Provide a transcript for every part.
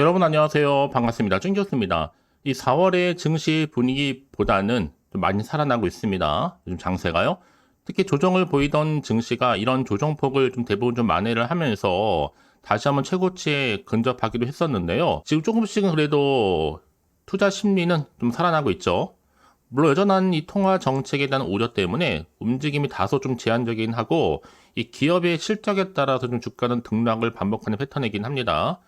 여러분 안녕하세요. 반갑습니다. 쫑교수입니다. 이 4월의 증시 분위기보다는 좀 많이 살아나고 있습니다. 요즘 장세가요. 특히 조정을 보이던 증시가 이런 조정폭을 좀 대부분 좀 만회를 하면서 다시 한번 최고치에 근접하기도 했었는데요. 지금 조금씩은 그래도 투자 심리는 좀 살아나고 있죠. 물론 여전한 이 통화 정책에 대한 우려 때문에 움직임이 다소 좀 제한적이긴 하고 이 기업의 실적에 따라서 좀 주가는 등락을 반복하는 패턴이긴 합니다.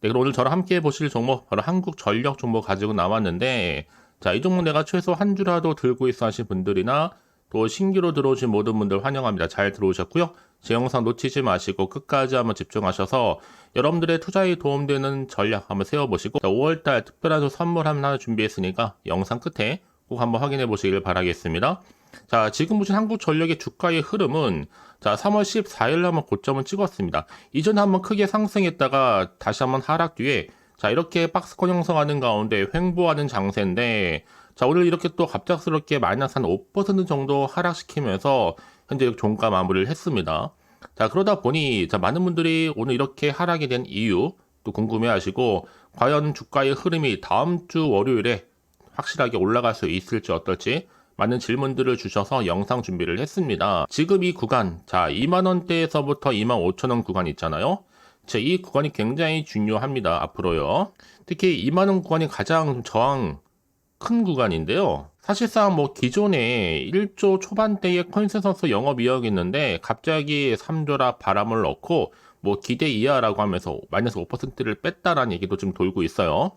네, 그럼 오늘 저랑 함께 보실 종목 바로 한국전력 종목 가지고 나왔는데, 자, 이 종목 내가 최소 한 주라도 들고 있어 하신 분들이나 또 신규로 들어오신 모든 분들 환영합니다. 잘 들어오셨고요. 제 영상 놓치지 마시고 끝까지 한번 집중하셔서 여러분들의 투자에 도움되는 전략 한번 세워보시고, 5월달 특별한 선물 하나 준비했으니까 영상 끝에 꼭 한번 확인해 보시길 바라겠습니다. 자, 지금 보신 한국전력의 주가의 흐름은 자, 3월 14일 한번 고점을 찍었습니다. 이전에 한번 크게 상승했다가 다시 한번 하락 뒤에 자, 이렇게 박스권 형성하는 가운데 횡보하는 장세인데 자, 오늘 이렇게 또 갑작스럽게 마이너스 한 5% 정도 하락시키면서 현재 종가 마무리를 했습니다. 자, 그러다 보니 자, 많은 분들이 오늘 이렇게 하락이 된 이유 또 궁금해 하시고 과연 주가의 흐름이 다음 주 월요일에 확실하게 올라갈 수 있을지 어떨지 많은 질문들을 주셔서 영상 준비를 했습니다. 지금 이 구간, 자, 2만원대에서부터 25,000원 구간 있잖아요. 자, 이 구간이 굉장히 중요합니다. 앞으로요. 특히 2만원 구간이 가장 저항 큰 구간인데요. 사실상 뭐 기존에 1조 초반대의 컨센서스 영업 이익이었는데 갑자기 3조라 바람을 넣고 뭐 기대 이하라고 하면서 마이너스 5%를 뺐다라는 얘기도 좀 돌고 있어요.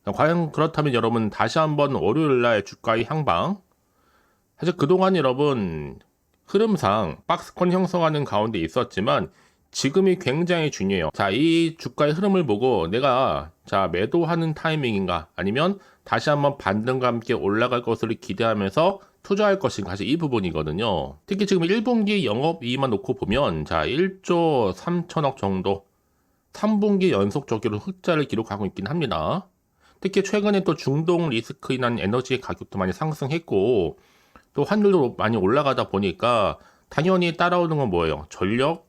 과연 그렇다면 여러분 다시 한번 월요일날 주가의 향방, 사실 그동안 여러분 흐름상 박스권 형성하는 가운데 있었지만 지금이 굉장히 중요해요. 자, 이 주가의 흐름을 보고 내가 자 매도하는 타이밍인가 아니면 다시 한번 반등과 함께 올라갈 것을 기대하면서 투자할 것인가, 사실 이 부분이거든요. 특히 지금 1분기 영업이익만 놓고 보면 자 1조 3천억 정도 3분기 연속적으로 흑자를 기록하고 있긴 합니다. 특히 최근에 또 중동 리스크 인한 에너지 가격도 많이 상승했고 또 환율도 많이 올라가다 보니까 당연히 따라오는 건 뭐예요? 전력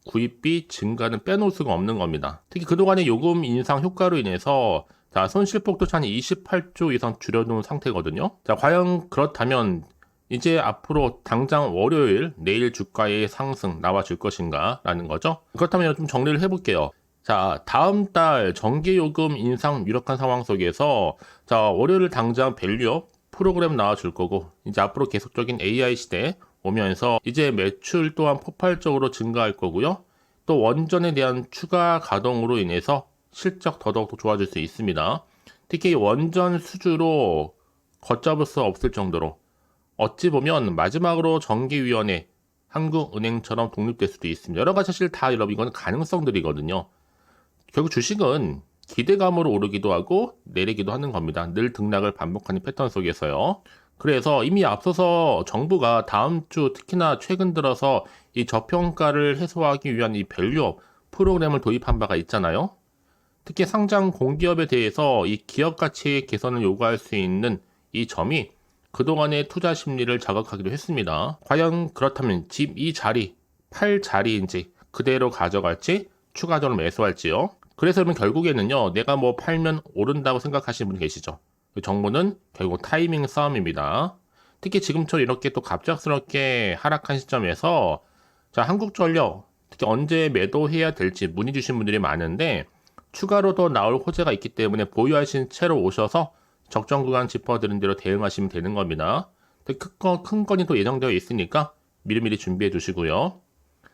구입비 증가는 빼놓을 수가 없는 겁니다. 특히 그동안의 요금 인상 효과로 인해서 자, 손실폭도 한 28조 이상 줄여놓은 상태거든요. 자, 과연 그렇다면 이제 앞으로 당장 월요일 내일 주가의 상승 나와줄 것인가 라는 거죠. 그렇다면 좀 정리를 해볼게요. 자, 다음 달 전기요금 인상 유력한 상황 속에서 자, 월요일 당장 밸류업 프로그램 나와줄 거고 이제 앞으로 계속적인 AI 시대 오면서 이제 매출 또한 폭발적으로 증가할 거고요. 또 원전에 대한 추가 가동으로 인해서 실적 더더욱 좋아질 수 있습니다. 특히 원전 수주로 걷잡을 수 없을 정도로 어찌 보면 마지막으로 전기위원회 한국은행처럼 독립될 수도 있습니다. 여러 가지 사실 다 여러분 이건 가능성들이거든요. 결국 주식은 기대감으로 오르기도 하고 내리기도 하는 겁니다. 늘 등락을 반복하는 패턴 속에서요. 그래서 이미 앞서서 정부가 다음 주 특히나 최근 들어서 이 저평가를 해소하기 위한 이 밸류업 프로그램을 도입한 바가 있잖아요. 특히 상장 공기업에 대해서 이 기업 가치 개선을 요구할 수 있는 이 점이 그동안의 투자 심리를 자극하기도 했습니다. 과연 그렇다면 집 이 자리, 팔 자리인지 그대로 가져갈지 추가적으로 매수할지요. 그래서 여러분 결국에는요, 내가 뭐 팔면 오른다고 생각하시는 분 계시죠? 정보는 결국 타이밍 싸움입니다. 특히 지금처럼 이렇게 또 갑작스럽게 하락한 시점에서 자, 한국전력 특히 언제 매도해야 될지 문의 주신 분들이 많은데 추가로 더 나올 호재가 있기 때문에 보유하신 채로 오셔서 적정 구간 짚어드린 대로 대응하시면 되는 겁니다. 큰 건이 또 예정되어 있으니까 미리미리 준비해 두시고요.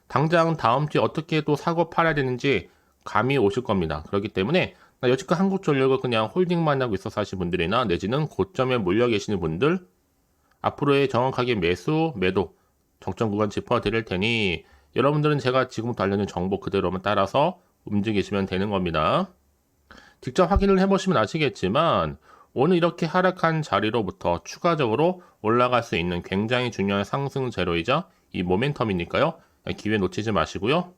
당장 다음 주에 어떻게 또 사고 팔아야 되는지 감이 오실 겁니다. 그렇기 때문에 여지껏 한국전력을 그냥 홀딩만 하고 있어서 하신 분들이나 내지는 고점에 몰려 계시는 분들 앞으로의 정확하게 매수, 매도 적정 구간 짚어드릴 테니 여러분들은 제가 지금부터 알려준 정보 그대로만 따라서 움직이시면 되는 겁니다. 직접 확인을 해보시면 아시겠지만 오늘 이렇게 하락한 자리로부터 추가적으로 올라갈 수 있는 굉장히 중요한 상승 재료이자 이 모멘텀이니까요. 기회 놓치지 마시고요.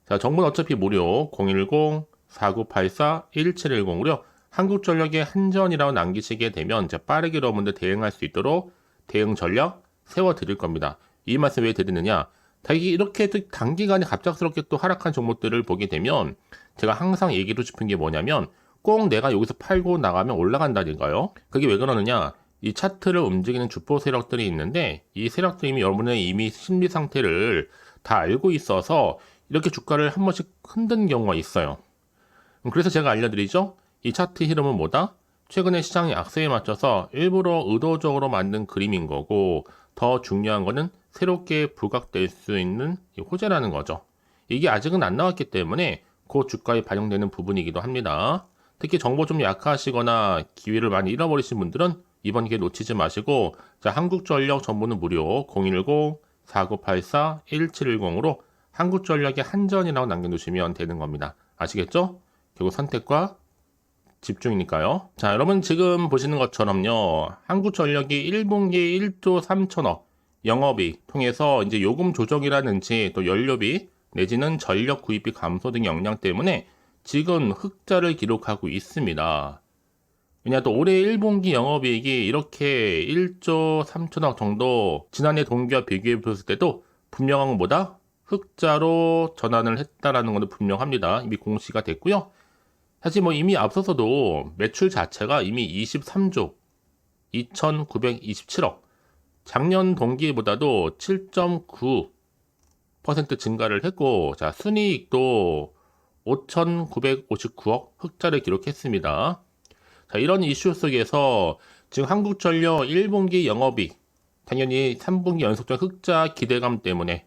자, 정보는 어차피 무료 010-4984-1710으로 한국전력의 한전이라고 남기시게 되면 이제 빠르게 여러분들 대응할 수 있도록 대응 전략 세워드릴 겁니다. 이 말씀 왜 드리느냐? 자, 이게 이렇게 또 단기간에 갑작스럽게 또 하락한 종목들을 보게 되면 제가 항상 얘기하고 싶은 게 뭐냐면 꼭 내가 여기서 팔고 나가면 올라간다니까요. 그게 왜 그러느냐? 이 차트를 움직이는 주포 세력들이 있는데 이 세력들이 이미 심리 상태를 다 알고 있어서 이렇게 주가를 한 번씩 흔든 경우가 있어요. 그래서 제가 알려드리죠. 이 차트 흐름은 뭐다? 최근에 시장의 악세에 맞춰서 일부러 의도적으로 만든 그림인 거고, 더 중요한 거는 새롭게 부각될 수 있는 이 호재라는 거죠. 이게 아직은 안 나왔기 때문에 그 주가에 반영되는 부분이기도 합니다. 특히 정보 좀 약하시거나 기회를 많이 잃어버리신 분들은 이번 기회 놓치지 마시고, 자, 한국전력 정보는 무료 010-4984-1710으로 한국전력의 한전이라고 남겨두시면 되는 겁니다. 아시겠죠? 결국 선택과 집중이니까요. 자, 여러분 지금 보시는 것처럼요. 한국전력이 1분기 1조 3천억 영업이익 통해서 이제 요금 조정이라든지 또 연료비 내지는 전력 구입비 감소 등 영향 때문에 지금 흑자를 기록하고 있습니다. 왜냐 또 올해 1분기 영업이익이 이렇게 1조 3천억 정도 지난해 동기와 비교해 봤을 때도 분명한 것보다 흑자로 전환을 했다라는 것도 분명합니다. 이미 공시가 됐고요. 사실 뭐 이미 앞서서도 매출 자체가 이미 23조 2,927억 작년 동기보다도 7.9% 증가를 했고, 자, 순이익도 5,959억 흑자를 기록했습니다. 자, 이런 이슈 속에서 지금 한국전력 1분기 영업이익 당연히 3분기 연속적 흑자 기대감 때문에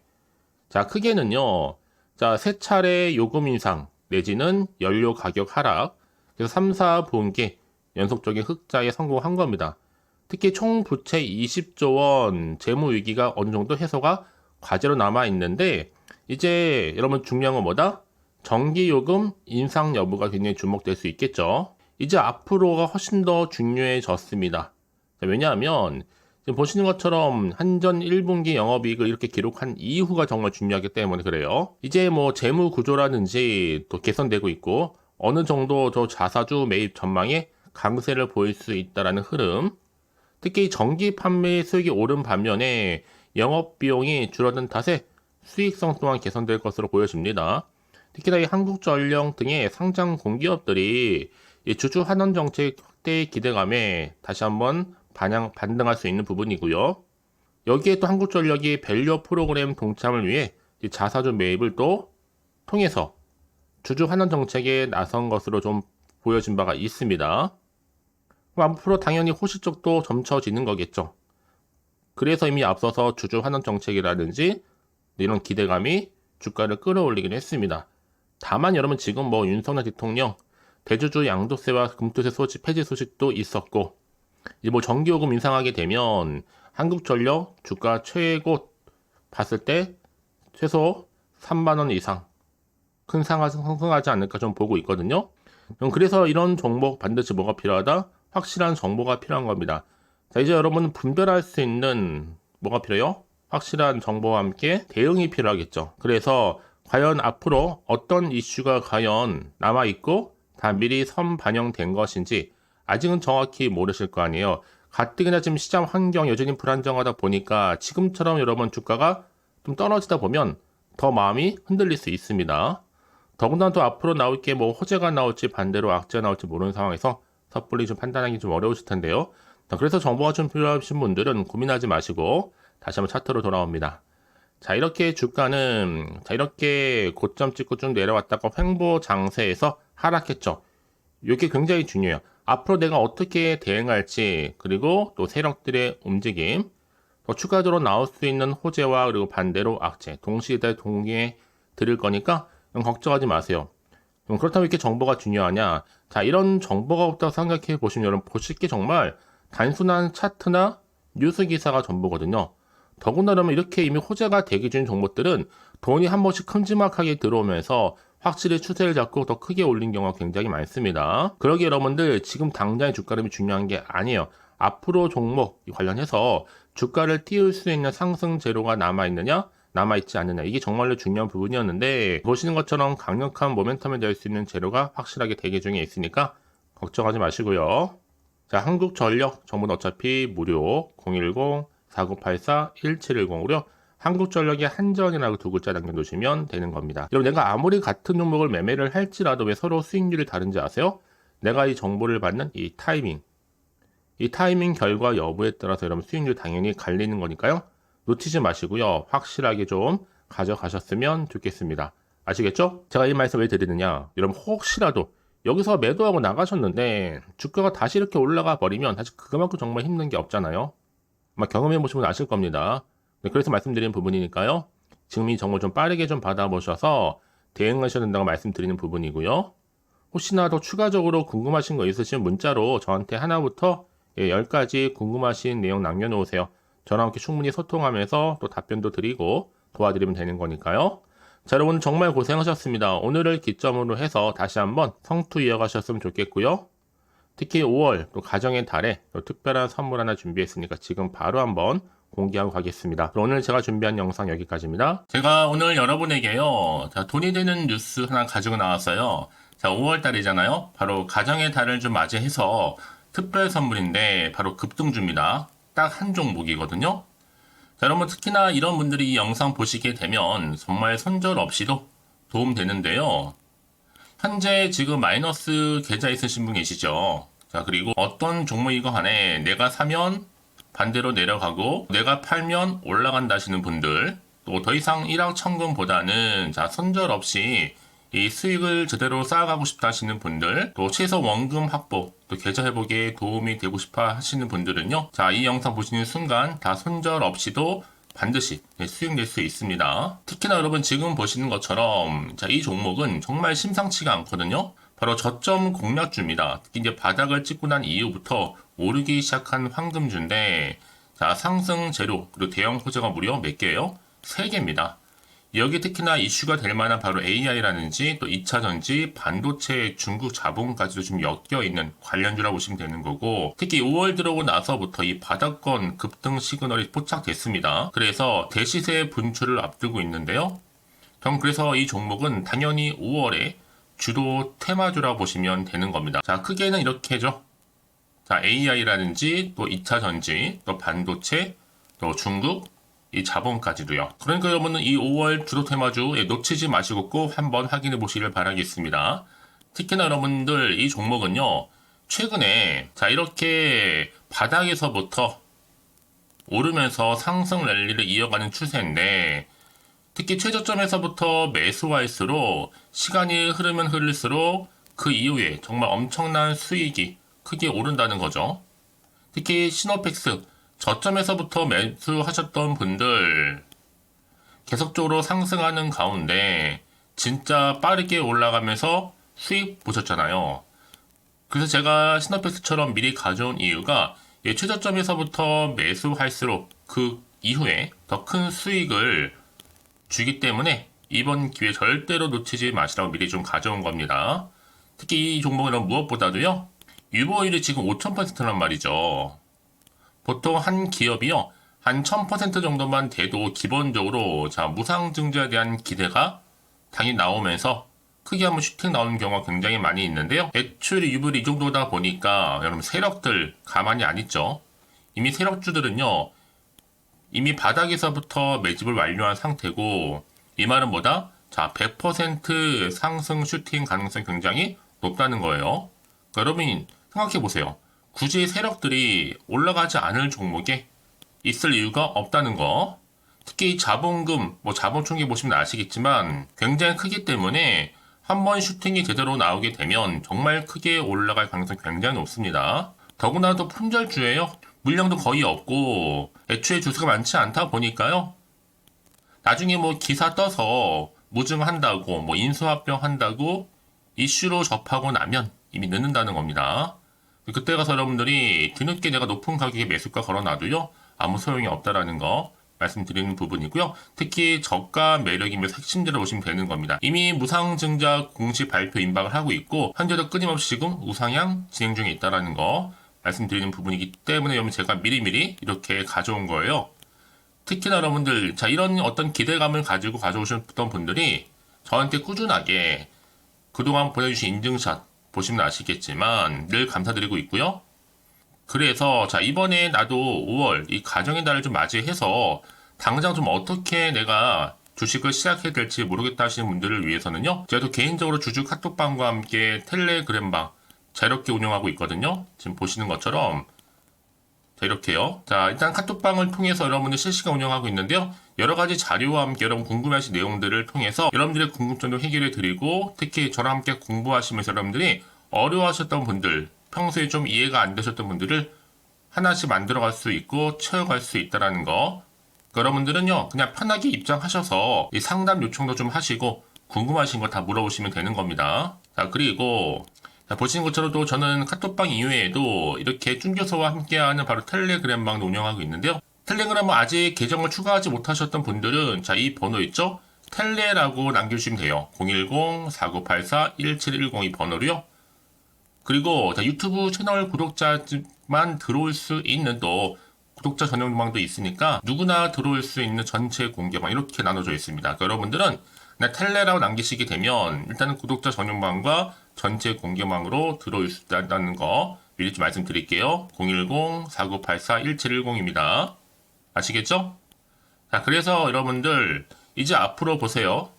자, 크게는요. 자, 세 차례 요금 인상 내지는 연료 가격 하락. 그래서 3, 4분기 연속적인 흑자에 성공한 겁니다. 특히 총 부채 20조 원 재무 위기가 어느 정도 해소가 과제로 남아 있는데 이제 여러분 중요한 건 뭐다? 전기 요금 인상 여부가 굉장히 주목될 수 있겠죠. 이제 앞으로가 훨씬 더 중요해졌습니다. 왜냐하면 지금 보시는 것처럼 한전 1분기 영업이익을 이렇게 기록한 이후가 정말 중요하기 때문에 그래요. 이제 뭐 재무 구조라든지 또 개선되고 있고 어느 정도 저 자사주 매입 전망에 강세를 보일 수 있다라는 흐름. 특히 전기 판매 수익이 오른 반면에 영업 비용이 줄어든 탓에 수익성 또한 개선될 것으로 보여집니다. 특히나 이 한국전력 등의 상장 공기업들이 이 주주 환원 정책 확대의 기대감에 다시 한번 반등할 수 있는 부분이고요. 여기에 또 한국전력이 밸류 프로그램 동참을 위해 이 자사주 매입을 또 통해서 주주 환원 정책에 나선 것으로 좀 보여진 바가 있습니다. 앞으로 당연히 호시 쪽도 점쳐지는 거겠죠. 그래서 이미 앞서서 주주 환원 정책이라든지 이런 기대감이 주가를 끌어올리긴 했습니다. 다만 여러분 지금 뭐 윤석열 대통령 대주주 양도세와 금투세 소지 폐지 소식도 있었고 이제 뭐 전기요금 인상하게 되면 한국전력 주가 최고 봤을 때 최소 3만 원 이상 큰 상승하지 않을까 좀 보고 있거든요. 그래서 이런 종목 반드시 뭐가 필요하다? 확실한 정보가 필요한 겁니다. 자, 이제 여러분은 분별할 수 있는 뭐가 필요해요? 확실한 정보와 함께 대응이 필요하겠죠. 그래서 과연 앞으로 어떤 이슈가 과연 남아있고 다 미리 선반영된 것인지 아직은 정확히 모르실 거 아니에요. 가뜩이나 지금 시장 환경 여전히 불안정하다 보니까 지금처럼 여러분 주가가 좀 떨어지다 보면 더 마음이 흔들릴 수 있습니다. 더군다나 또 앞으로 나올 게 뭐 호재가 나올지 반대로 악재가 나올지 모르는 상황에서 섣불리 좀 판단하기 좀 어려우실 텐데요. 그래서 정보가 좀 필요하신 분들은 고민하지 마시고 다시 한번 차트로 돌아옵니다. 자, 이렇게 주가는 이렇게 고점 찍고 좀 내려왔다가 횡보 장세에서 하락했죠. 이게 굉장히 중요해요. 앞으로 내가 어떻게 대응할지 그리고 또 세력들의 움직임 더 추가적으로 나올 수 있는 호재와 그리고 반대로 악재 동시에 동기에 드릴 거니까 걱정하지 마세요. 그렇다면 왜 이렇게 정보가 중요하냐? 자, 이런 정보가 없다고 생각해 보시면 여러분 보실 게 정말 단순한 차트나 뉴스 기사가 전부거든요. 더군다나 이렇게 이미 호재가 대기 중인 종목들은 돈이 한 번씩 큼지막하게 들어오면서 확실히 추세를 잡고 더 크게 올린 경우가 굉장히 많습니다. 그러기에 여러분들 지금 당장의 주가름이 중요한 게 아니에요. 앞으로 종목 관련해서 주가를 띄울 수 있는 상승 재료가 남아있느냐? 남아있지 않느냐. 이게 정말로 중요한 부분이었는데 보시는 것처럼 강력한 모멘텀을 낼 수 있는 재료가 확실하게 대기 중에 있으니까 걱정하지 마시고요. 자, 한국전력 정보는 어차피 무료 010-4984-1710으로 한국전력의 한전이라고 두 글자 남겨놓으시면 되는 겁니다. 여러분 내가 아무리 같은 종목을 매매를 할지라도 왜 서로 수익률이 다른지 아세요? 내가 이 정보를 받는 이 타이밍 결과 여부에 따라서 여러분 수익률 당연히 갈리는 거니까요. 놓치지 마시고요. 확실하게 좀 가져가셨으면 좋겠습니다. 아시겠죠? 제가 이 말씀 왜 드리느냐? 여러분 혹시라도 여기서 매도하고 나가셨는데 주가가 다시 이렇게 올라가 버리면 사실 그만큼 정말 힘든 게 없잖아요. 아마 경험해 보시면 아실 겁니다. 네, 그래서 말씀드리는 부분이니까요. 지금 이 정보 좀 빠르게 좀 받아보셔서 대응하셔야 된다고 말씀드리는 부분이고요. 혹시나 더 추가적으로 궁금하신 거 있으시면 문자로 저한테 하나부터 10가지 궁금하신 내용 남겨놓으세요. 저랑 함께 충분히 소통하면서 또 답변도 드리고 도와드리면 되는 거니까요. 자, 여러분 정말 고생하셨습니다. 오늘을 기점으로 해서 다시 한번 성투 이어가셨으면 좋겠고요. 특히 5월 또 가정의 달에 또 특별한 선물 하나 준비했으니까 지금 바로 한번 공개하고 가겠습니다. 오늘 제가 준비한 영상 여기까지입니다. 제가 오늘 여러분에게요. 자, 돈이 되는 뉴스 하나 가지고 나왔어요. 자, 5월 달이잖아요. 바로 가정의 달을 좀 맞이해서 특별 선물인데 바로 급등주입니다. 딱 한 종목이거든요. 자, 여러분 특히나 이런 분들이 이 영상 보시게 되면 정말 손절 없이도 도움되는데요. 현재 지금 마이너스 계좌 있으신 분 계시죠? 자, 그리고 어떤 종목이건 간에 내가 사면 반대로 내려가고 내가 팔면 올라간다 하시는 분들, 또 더 이상 일확천금보다는 자, 손절 없이 이 수익을 제대로 쌓아가고 싶다 하시는 분들, 또 최소 원금 확보, 또 계좌 회복에 도움이 되고 싶어 하시는 분들은요. 자, 이 영상 보시는 순간 다 손절 없이도 반드시 수익 낼 수 있습니다. 특히나 여러분 지금 보시는 것처럼 자, 이 종목은 정말 심상치가 않거든요. 바로 저점 공략주입니다. 특히 이제 바닥을 찍고 난 이후부터 오르기 시작한 황금주인데 자, 상승 재료 그리고 대형 호재가 무려 몇 개예요? 3개입니다. 여기 특히나 이슈가 될 만한 바로 AI라든지 또 2차전지, 반도체, 중국 자본까지도 좀 엮여있는 관련주라고 보시면 되는 거고, 특히 5월 들어오고 나서부터 이 바닥권 급등 시그널이 포착됐습니다. 그래서 대시세 분출을 앞두고 있는데요. 전 그래서 이 종목은 당연히 5월에 주도 테마주라고 보시면 되는 겁니다. 자, 크게는 이렇게죠. 자, AI라든지 또 2차전지, 또 반도체, 또 중국, 이 자본까지도요. 그러니까 여러분은 이 5월 주도 테마주 놓치지 마시고 꼭 한번 확인해 보시길 바라겠습니다. 특히나 여러분들 이 종목은요. 최근에 자 이렇게 바닥에서부터 오르면서 상승 랠리를 이어가는 추세인데 특히 최저점에서부터 매수할수록 시간이 흐르면 흐를수록 그 이후에 정말 엄청난 수익이 크게 오른다는 거죠. 특히 시노펙스 저점에서부터 매수하셨던 분들 계속적으로 상승하는 가운데 진짜 빠르게 올라가면서 수익 보셨잖아요. 그래서 제가 시너펙스처럼 미리 가져온 이유가 최저점에서부터 매수할수록 그 이후에 더 큰 수익을 주기 때문에 이번 기회 절대로 놓치지 마시라고 미리 좀 가져온 겁니다. 특히 이 종목은 무엇보다도요. 유보율이 지금 5000%란 말이죠. 보통 한 기업이요. 한 1000% 정도만 돼도 기본적으로 자 무상증자에 대한 기대가 당연히 나오면서 크게 한번 슈팅 나오는 경우가 굉장히 많이 있는데요. 매출이 유불이 이 정도다 보니까 여러분 세력들 가만히 안 있죠. 이미 세력주들은요. 이미 바닥에서부터 매집을 완료한 상태고 이 말은 뭐다? 자 100% 상승 슈팅 가능성이 굉장히 높다는 거예요. 그러니까 여러분 생각해 보세요. 굳이 세력들이 올라가지 않을 종목에 있을 이유가 없다는 거. 특히 자본금, 자본 총계 보시면 아시겠지만 굉장히 크기 때문에 한번 슈팅이 제대로 나오게 되면 정말 크게 올라갈 가능성이 굉장히 높습니다. 더구나도 품절주예요. 물량도 거의 없고 애초에 주수가 많지 않다 보니까요. 나중에 기사 떠서 무증한다고 인수합병 한다고 이슈로 접하고 나면 이미 늦는다는 겁니다. 그때 가서 여러분들이 뒤늦게 내가 높은 가격에 매수가 걸어놔도요. 아무 소용이 없다라는 거 말씀드리는 부분이고요. 특히 저가 매력이 핵심지로 보시면 되는 겁니다. 이미 무상증자 공식 발표 임박을 하고 있고 현재도 끊임없이 지금 우상향 진행 중에 있다라는 거 말씀드리는 부분이기 때문에 여러분 제가 미리미리 이렇게 가져온 거예요. 특히나 여러분들 자 이런 어떤 기대감을 가지고 가져오셨던 분들이 저한테 꾸준하게 그동안 보내주신 인증샷 보시면 아시겠지만 늘 감사드리고 있고요. 그래서 자 이번에 나도 5월 이 가정의 달을 좀 맞이해서 당장 좀 어떻게 내가 주식을 시작해야 될지 모르겠다 하시는 분들을 위해서는요. 제가 또 개인적으로 주주 카톡방과 함께 텔레그램방 자유롭게 운영하고 있거든요. 지금 보시는 것처럼 자, 이렇게요. 자, 일단 카톡방을 통해서 여러분들 실시간 운영하고 있는데요. 여러 가지 자료와 함께 여러분 궁금해하신 내용들을 통해서 여러분들의 궁금증도 해결해 드리고, 특히 저랑 함께 공부하시면서 여러분들이 어려워하셨던 분들, 평소에 좀 이해가 안 되셨던 분들을 하나씩 만들어갈 수 있고 채워갈 수 있다는 거. 여러분들은요, 그냥 편하게 입장하셔서 이 상담 요청도 좀 하시고 궁금하신 거 다 물어보시면 되는 겁니다. 자, 그리고 자, 보시는 것처럼 또 저는 카톡방 이외에도 이렇게 쭌교서와 함께하는 바로 텔레그램방도 운영하고 있는데요. 텔레그램은 아직 계정을 추가하지 못하셨던 분들은 자, 이 번호 있죠? 텔레라고 남겨주시면 돼요. 010-4984-1710 이 번호로요. 그리고 자, 유튜브 채널 구독자만 들어올 수 있는 또 구독자 전용방도 있으니까 누구나 들어올 수 있는 전체 공개방 이렇게 나눠져 있습니다. 그러니까 여러분들은 그냥 텔레라고 남기시게 되면 일단은 구독자 전용방과 전체 공개방으로 들어올 수 있다는 거 미리 좀 말씀드릴게요. 010-4984-1710입니다. 아시겠죠? 자, 그래서 여러분들 이제 앞으로 보세요.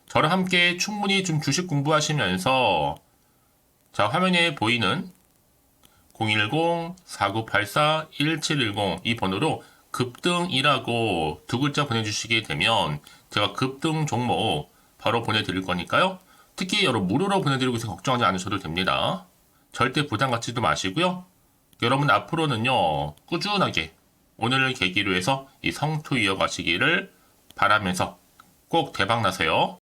저랑 함께 충분히 좀 주식 공부하시면서 자, 화면에 보이는 010-4984-1710 이 번호로 급등이라고 두 글자 보내주시게 되면 제가 급등 종목 바로 보내드릴 거니까요. 특히 여러분 무료로 보내드리고 있어서 걱정하지 않으셔도 됩니다. 절대 부담 갖지도 마시고요. 여러분 앞으로는요. 꾸준하게 오늘을 계기로 해서 이 성투 이어가시기를 바라면서 꼭 대박 나세요.